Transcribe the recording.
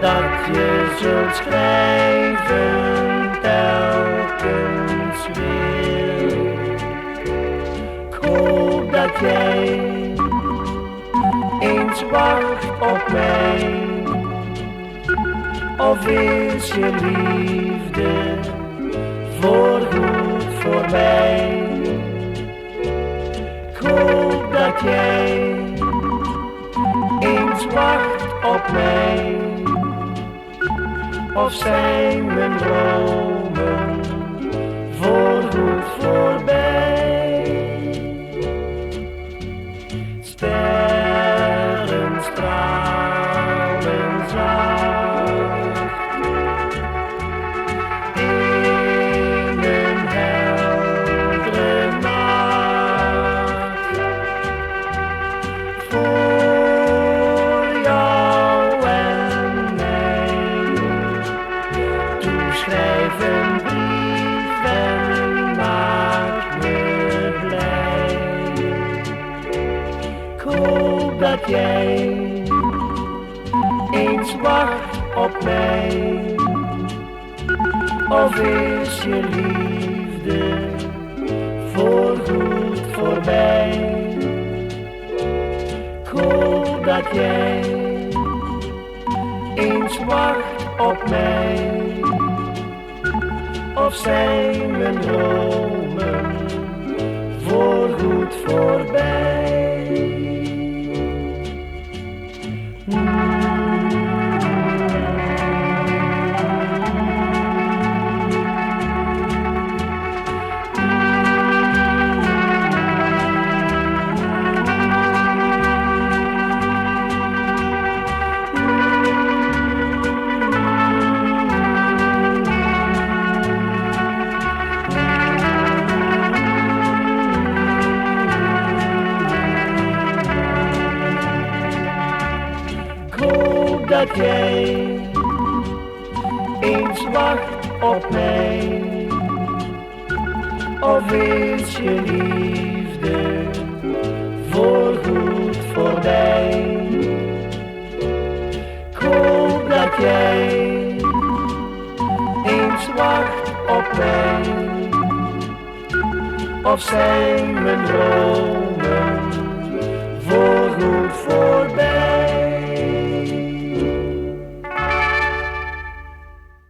dat je zult schrijven telkens weer. Ik hoop dat jij eens wacht op mij, of is je liefde voorgoed voorbij. Ik hoop dat jij eens wacht op mij, of zijn mijn dromen voorgoed voorbij. Sterren stralen zacht in een heldere nacht, voor jou en mij. Schrijf een brief en maak me blij. Ik hoop dat jij eens wacht op mij, of is je liefde voorgoed voorbij. Ik hoop dat jij eens wacht op mij, of zijn mijn dromen voorgoed voorbij. Dat jij eens wacht op mij, of is je liefde voorgoed voorbij. Ik hoop dat jij eens wacht op mij, of zijn mijn dromen